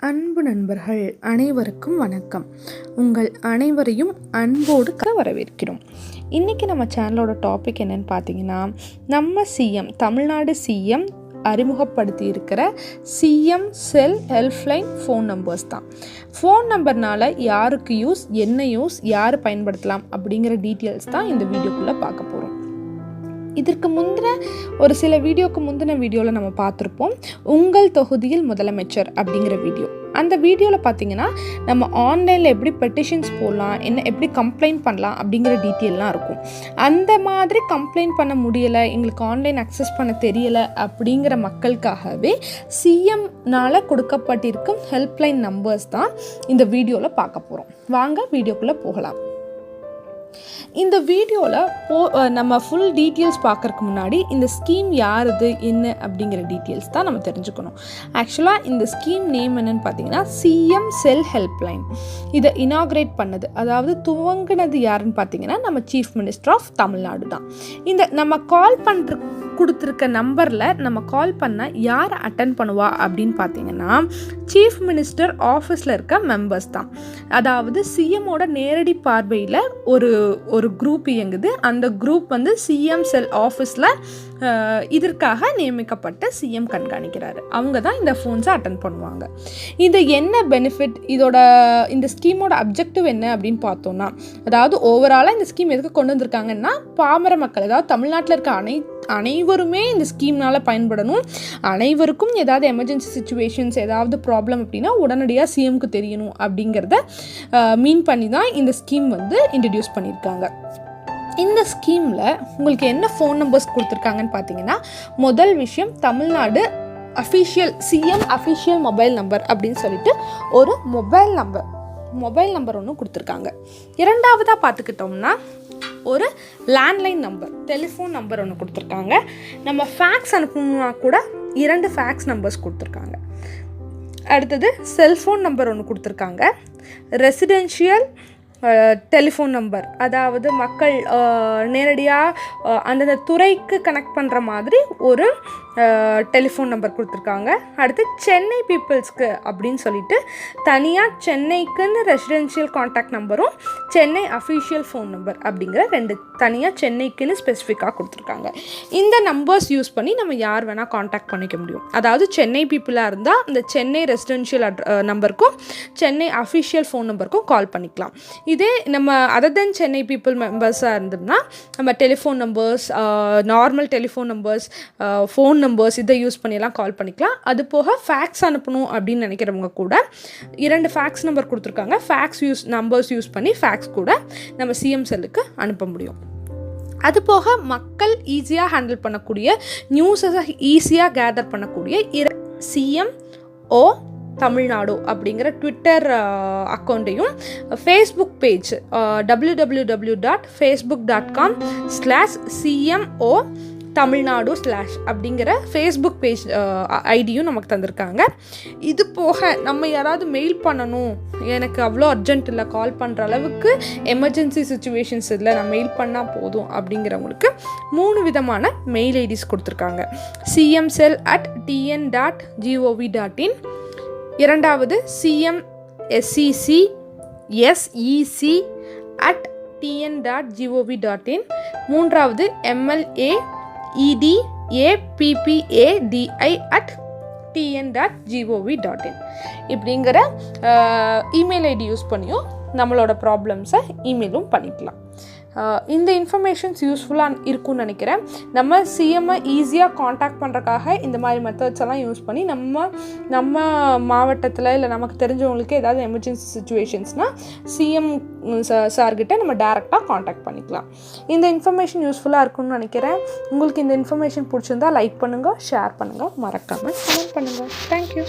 அன்பு நண்பர்கள் அனைவருக்கும் வணக்கம். உங்கள் அனைவரையும் அன்போடு வரவேற்கிறோம். இன்றைக்கி நம்ம சேனலோட டாபிக் என்னென்னு பார்த்தீங்கன்னா, நம்ம சிஎம் தமிழ்நாடு சிஎம் அறிமுகப்படுத்தி இருக்கிற சிஎம் செல் ஹெல்ப்லைன் ஃபோன் நம்பர்ஸ் தான். ஃபோன் நம்பர்னால் யாருக்கு யூஸ், என்ன யூஸ், யார் பயன்படுத்தலாம் அப்படிங்கிற டீட்டெயில்ஸ் தான் இந்த வீடியோக்குள்ளே பார்க்க போகிறோம். இதற்கு முந்தின ஒரு சில வீடியோக்கு முந்தின வீடியோவில் நம்ம பார்த்துருப்போம் உங்கள் தொகுதியில் முதலமைச்சர் அப்படிங்கிற வீடியோ. அந்த வீடியோவில் பார்த்தீங்கன்னா நம்ம ஆன்லைனில் எப்படி பெட்டிஷன்ஸ் போடலாம், எப்படி கம்ப்ளைண்ட் பண்ணலாம் அப்படிங்கிற டீட்டெயிலாம் இருக்கும். அந்த மாதிரி கம்ப்ளைண்ட் பண்ண முடியலை, எங்களுக்கு ஆன்லைன் அக்சஸ் பண்ண தெரியலை அப்படிங்கிற மக்களுக்காகவே சிஎம்னால் கொடுக்கப்பட்டிருக்கும் ஹெல்ப்லைன் நம்பர்ஸ் தான் இந்த வீடியோவில் பார்க்க போகிறோம். வாங்க வீடியோக்குள்ளே போகலாம். இந்த வீடியோவில் நம்ம ஃபுல் டீட்டெயில்ஸ் பார்க்குறதுக்கு முன்னாடி இந்த ஸ்கீம் யாருது என்ன அப்படிங்கிற டீட்டெயில்ஸ் தான் நம்ம தெரிஞ்சுக்கணும். ஆக்சுவலாக இந்த ஸ்கீம் நேம் என்னன்னு பார்த்தீங்கன்னா சிஎம் செல் ஹெல்ப்லைன். இதை இனாக்ரேட் பண்ணது, அதாவது துவங்கினது யாருன்னு பார்த்தீங்கன்னா நம்ம சீஃப் மினிஸ்டர் ஆஃப் தமிழ்நாடு தான். இந்த நம்ம கால் கொடுத்துருக்க நம்பரில் நம்ம கால் பண்ண யார் அட்டன் பண்ணுவா அப்படின்னு பார்த்தீங்கன்னா சீஃப் மினிஸ்டர் ஆஃபீஸில் இருக்க மெம்பர்ஸ் தான். அதாவது சிஎம்மோட நேரடி பார்வையில் ஒரு குரூப் இயங்குது. அந்த குரூப் வந்து சிஎம் செல் ஆஃபீஸில் இதற்காக நியமிக்கப்பட்ட சிஎம் கண்காணிக்கிறாரு. அவங்க தான் இந்த ஃபோன்ஸை அட்டன் பண்ணுவாங்க. இது என்ன பெனிஃபிட், இந்த ஸ்கீமோட அப்ஜெக்டிவ் என்ன அப்படின்னு பார்த்தோம்னா, அதாவது ஓவராலாக இந்த ஸ்கீம் எதுக்கு கொண்டு வந்திருக்காங்கன்னா பாமர மக்கள், அதாவது தமிழ்நாட்டில் இருக்க அனைவருமே இந்த ஸ்கீம்னால் பயன்படணும். அனைவருக்கும் ஏதாவது எமர்ஜென்சி சுச்சுவேஷன்ஸ், ஏதாவது ப்ராப்ளம் அப்படின்னா உடனடியாக சிஎம்க்கு தெரியணும் அப்படிங்கிறத மீன் பண்ணி தான் இந்த ஸ்கீம் வந்து இன்ட்ரடியூஸ் பண்ணியிருக்காங்க. இந்த ஸ்கீமில் உங்களுக்கு என்ன ஃபோன் நம்பர்ஸ் கொடுத்துருக்காங்கன்னு பார்த்தீங்கன்னா, முதல் விஷயம் Tamil Nadu official CM official mobile number அப்படின்னு சொல்லிட்டு ஒரு மொபைல் நம்பர் ஒன்று கொடுத்துருக்காங்க. இரண்டாவதாக பார்த்துக்கிட்டோம்னா ஒரு லேண்ட்லைன் நம்பர், டெலிஃபோன் நம்பர் ஒன்று கொடுத்துருக்காங்க. நம்ம ஃபேக்ஸ் அனுப்பணும்னா கூட 2 ஃபேக்ஸ் நம்பர்ஸ் கொடுத்துருக்காங்க. அடுத்தது செல்ஃபோன் நம்பர் ஒன்று கொடுத்துருக்காங்க. ரெசிடென்ஷியல் டெலிஃபோன் நம்பர், அதாவது மக்கள் நேரடியாக அந்தந்த துறைக்கு கனெக்ட் பண்ணுற மாதிரி ஒரு டெலிஃபோன் நம்பர் கொடுத்துருக்காங்க. அடுத்து சென்னை பீப்புள்ஸ்க்கு அப்படின்னு சொல்லிட்டு தனியாக சென்னைக்குன்னு ரெசிடென்ஷியல் கான்டாக்ட் நம்பரும் சென்னை அஃபிஷியல் ஃபோன் நம்பர் அப்படிங்கிற 2 தனியாக சென்னைக்குன்னு ஸ்பெசிஃபிக்காக கொடுத்துருக்காங்க. இந்த நம்பர்ஸ் யூஸ் பண்ணி நம்ம யார் வேணால் கான்டாக்ட் பண்ணிக்க முடியும். அதாவது சென்னை பீப்புளாக இருந்தால் இந்த சென்னை ரெசிடென்ஷியல் நம்பருக்கும் சென்னை அஃபிஷியல் ஃபோன் நம்பருக்கும் கால் பண்ணிக்கலாம். இதே நம்ம அதர் தென் சென்னை பீப்புள் மெம்பர்ஸாக இருந்தோம்னா நம்ம telephone numbers, normal telephone numbers, phone numbers இதை யூஸ் பண்ணியெல்லாம் கால் பண்ணிக்கலாம். அது போக ஃபேக்ஸ் அனுப்பணும் அப்படின்னு நினைக்கிறவங்க கூட 2 ஃபேக்ஸ் நம்பர் கொடுத்துருக்காங்க. ஃபேக்ஸ் நம்பர்ஸ் யூஸ் பண்ணி ஃபேக்ஸ் கூட நம்ம சிஎம் செல்லுக்கு அனுப்ப முடியும். அது போக மக்கள் ஈஸியாக ஹேண்டில் பண்ணக்கூடிய, நியூஸை ஈஸியாக கேதர் பண்ணக்கூடிய சிஎம் ஓ தமிழ்நாடு அப்படிங்கிற ட்விட்டர் அக்கௌண்ட்டையும் ஃபேஸ்புக் பேஜ் www.facebook.com/CMO தமிழ்நாடு அப்படிங்கிற ஃபேஸ்புக் பேஜ் ஐடியும் நமக்கு தந்திருக்காங்க. இது போக நம்ம யாராவது மெயில் பண்ணணும், எனக்கு அவ்வளோ அர்ஜென்ட் இல்லை, கால் பண்ணுற அளவுக்கு எமர்ஜென்சி சுச்சுவேஷன்ஸ் இல்லை, நான் மெயில் பண்ணால் போதும் அப்படிங்கிறவங்களுக்கு 3 விதமான மெயில் ஐடிஸ் கொடுத்துருக்காங்க. cmcell@tn.gov.in, இரண்டாவது cmsec@tn.gov.in, மூன்றாவது MLAEDPPADI@tn.gov.in இப்படிங்கிற இமெயில் ஐடி யூஸ் பண்ணியும் நம்மளோட ப்ராப்ளம்ஸை இமெயிலும் பண்ணிக்கலாம். இந்த இன்ஃபர்மேஷன்ஸ் யூஸ்ஃபுல்லாக இருக்கும்னு நினைக்கிறேன். நம்ம சிஎம்மை ஈஸியாக காண்டாக்ட் பண்ணுறக்காக இந்த மாதிரி மெத்தட்ஸ் எல்லாம் யூஸ் பண்ணி நம்ம மாவட்டத்தில் இல்லை நமக்கு தெரிஞ்சவங்களுக்கு ஏதாவது எமர்ஜென்சி சுச்சுவேஷன்ஸ்னால் சிஎம் சார்கிட்ட நம்ம டேரெக்டாக காண்டாக்ட் பண்ணிக்கலாம். இந்த இன்ஃபர்மேஷன் யூஸ்ஃபுல்லாக இருக்கும்னு நினைக்கிறேன். உங்களுக்கு இந்த இன்ஃபர்மேஷன் பிடிச்சிருந்தா லைக் பண்ணுங்கள், ஷேர் பண்ணுங்கள், மறக்காமல் கமெண்ட் பண்ணுங்கள். தேங்க்யூ.